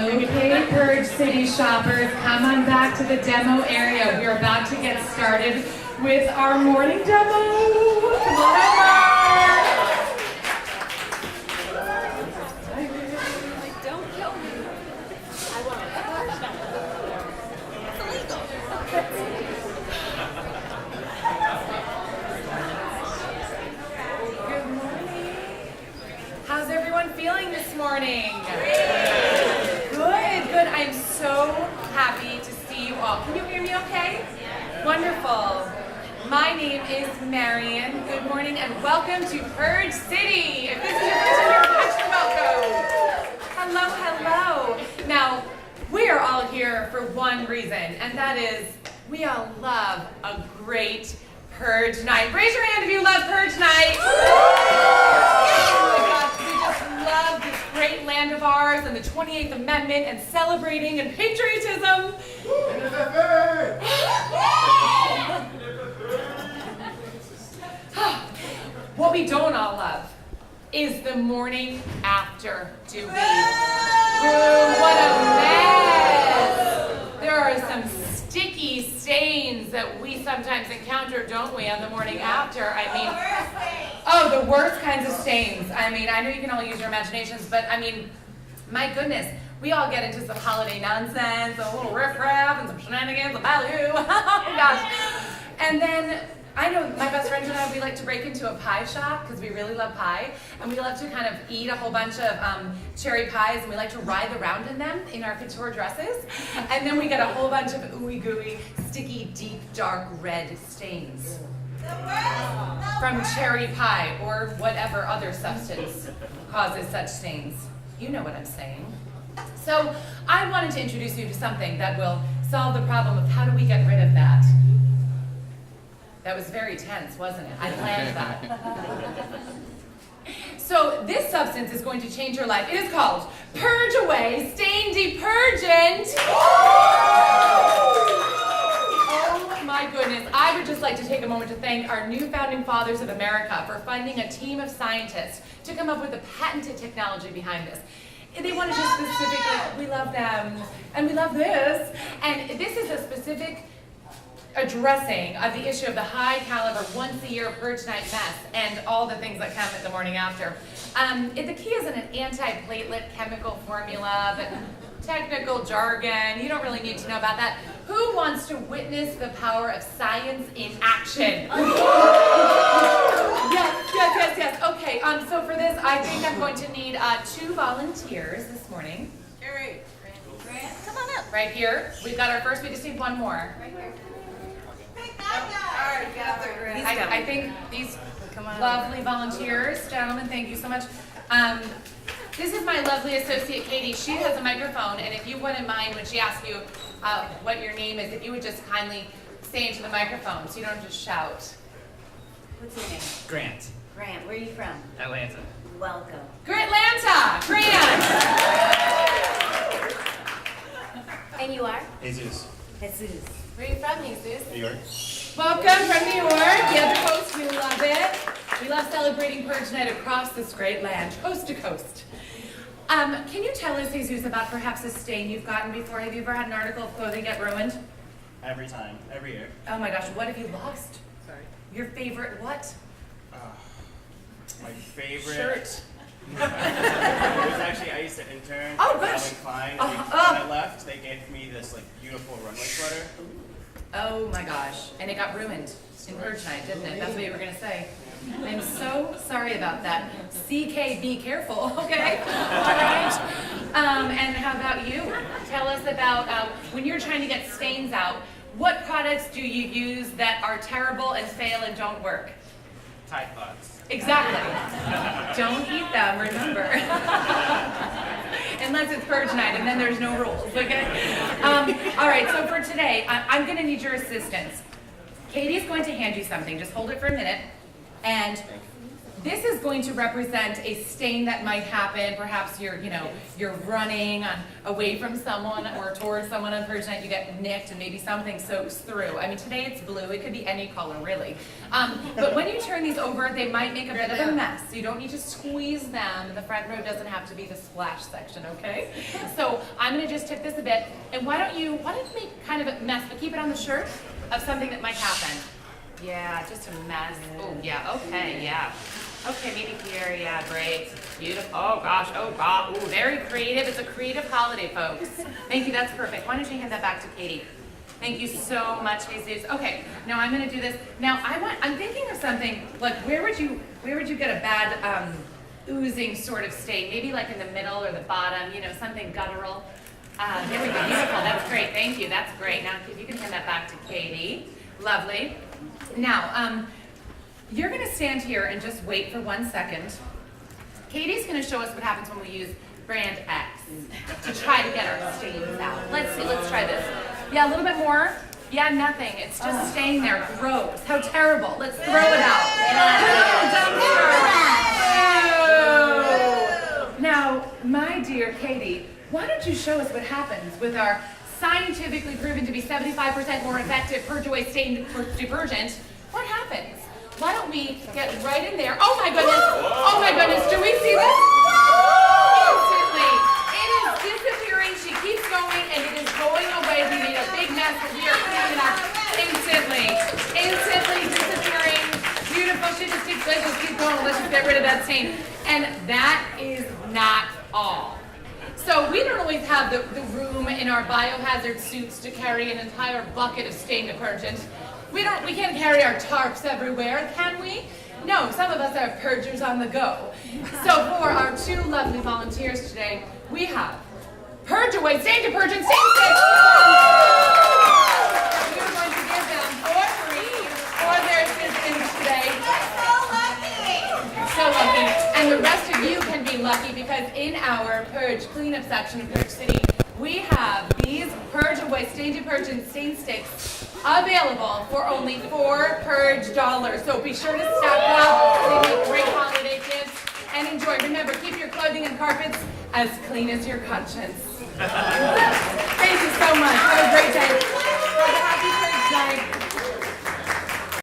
Okay, Purge City shoppers, come on back to the demo area. We're about to get started with our morning demo. Come on over. Don't kill me. I won't. It's illegal. Good morning. How's everyone feeling this morning? Good. I'm so happy to see you all. Can you hear me okay? Wonderful. My name is Marion. Good morning and welcome to Purge City. If this is your first time here, extra welcome. Hello. Now, we are all here for one reason, and that is we all love a great Purge night. Raise your hand if you love Purge night. Oh my gosh, we just love this great land of ours and the 28th Amendment and celebrating and patriotism. What we don't all love is the morning after, do we? What a mess! There are some sticky stains that we sometimes encounter, don't we, on the morning after? The worst kinds of stains. I know you can all use your imaginations, but my goodness, we all get into some holiday nonsense, a little riffraff and some shenanigans, a baloo. Oh gosh. And then I know my best friend and I, we like to break into a pie shop because we really love pie, and we love to kind of eat a whole bunch of cherry pies, and we like to ride around in them in our couture dresses, and then we get a whole bunch of ooey gooey, sticky, deep, dark red stains from cherry pie or whatever other substance causes such stains. You know what I'm saying. So I wanted to introduce you to something that will solve the problem of how do we get rid of that. That was very tense, wasn't it? I planned that. So this substance is going to change your life. It is called Purge Away Stain DePurgent. Oh my goodness. I would just like to take a moment to thank our new founding fathers of America for funding a team of scientists to come up with the patented technology behind this. They wanted to specifically, we love them, and we love this, and this is a specific addressing of the issue of the high caliber once-a-year purge night mess and all the things that come in the morning after. The key isn't an anti-platelet chemical formula, but technical jargon. You don't really need to know about that. Who wants to witness the power of science in action? Yes. Okay, so for this, I think I'm going to need 2 volunteers this morning. Grant, come on up. Right here. We've got our first, we just need one more. Right here. Alright, get up there, Grant. I think these lovely volunteers, gentlemen, thank you so much. This is my lovely associate, Katie. She has a microphone, and if you wouldn't mind when she asks you what your name is, if you would just kindly say into the microphone so you don't just shout. What's your name? Grant. Grant, where are you from? Atlanta. Welcome. Atlanta! Grant! And you are? Jesus. Jesus. Where are you from, Jesus? New York. Welcome from New York, the other coast. We love it. We love celebrating Purge Night across this great land, coast to coast. Can you tell us, Jesus, about perhaps a stain you've gotten before? Have you ever had an article of clothing get ruined? Every time. Every year. Oh my gosh, what have you lost? Sorry. Your favorite what? My favorite Shirt. It was actually, I used to intern Oh, at gosh. Calvin Klein. And when I left, they gave me this beautiful runway sweater. Oh my gosh, and it got ruined in Purge Night, didn't it? That's what you were gonna say. I'm so sorry about that. CK, be careful, okay? All right. And how about you? Tell us about when you're trying to get stains out, what products do you use that are terrible and fail and don't work? Tide Pods. Exactly. Don't eat them, remember. Unless it's Purge Night, and then there's no rules, okay? All right, so for today, I'm gonna need your assistance. Katie's going to hand you something. Just hold it for a minute. And this is going to represent a stain that might happen. Perhaps you're running away from someone or towards someone on Purge night, you get nicked and maybe something soaks through. I mean, today it's blue, it could be any color really. But when you turn these over, they might make a bit of a mess. So you don't need to squeeze them. The front row doesn't have to be the splash section, okay? So I'm gonna just tip this a bit. And why don't you make kind of a mess, but keep it on the shirt of something that might happen. Yeah, just a mess. Oh, yeah, okay, yeah. Okay, maybe here, yeah, great. Beautiful. Oh gosh, oh God. Ooh, very creative. It's a creative holiday, folks. Thank you, that's perfect. Why don't you hand that back to Katie? Thank you so much, Jesus. Okay, now I'm gonna do this. Now I'm thinking of something, like where would you get a bad oozing sort of stain? Maybe like in the middle or the bottom, something guttural. There we go, beautiful, that's great, thank you, that's great. Now if you can hand that back to Katie. Lovely. Now, you're gonna stand here and just wait for 1 second. Katie's gonna show us what happens when we use brand X to try to get our stains out. Let's see, let's try this. Yeah, a little bit more. Yeah, nothing, it's just staying there, gross. How terrible, let's throw it out. Now, my dear Katie, why don't you show us what happens with our scientifically proven to be 75% more effective Purge Away Stain DePurgent? What happens? Why don't we get right in there? Oh my goodness, do we see this? Instantly, it is disappearing, she keeps going, and it is going away. We made a big mess, but we are cleaning it up instantly disappearing. Beautiful, she just keeps keep going, let's just get rid of that stain. And that is not all. So we don't always have the room in our biohazard suits to carry an entire bucket of stain detergent. We can't carry our tarps everywhere, can we? No, some of us are purgers on the go. So for our two lovely volunteers today, we have Purge Away Stain Detergent Stain Sticks. We are going to give them for free for their assistance today. So lucky. And the rest of you can be lucky because in our Purge cleanup section of Purge City, we have these Purge Away Stain Detergent Stain Sticks available for only $4 Purge dollars. So be sure to stock up. They make great holiday gifts. And enjoy. Remember, keep your clothing and carpets as clean as your conscience. Thank you so much.